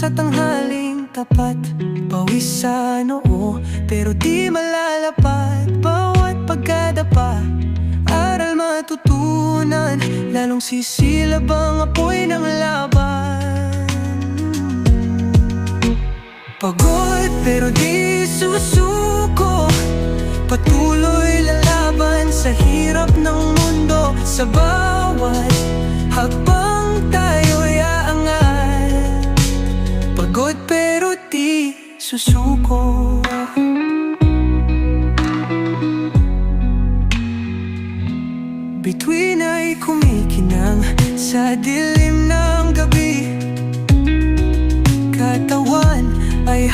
sa tanghaling tapat. Pawis sa noo, pero di malalapat. Bawat pagkadapa, aral matutunan, lalong sisilab ang apoy ng laban. Pagod pero di susuko, patuloy lalaban sa hirap ng mundo. Sa bawat hakbang tayo'y aangat. Pagod pero di susuko. Bituin ay kumikinang sa dilim ng gabi. Katawan ay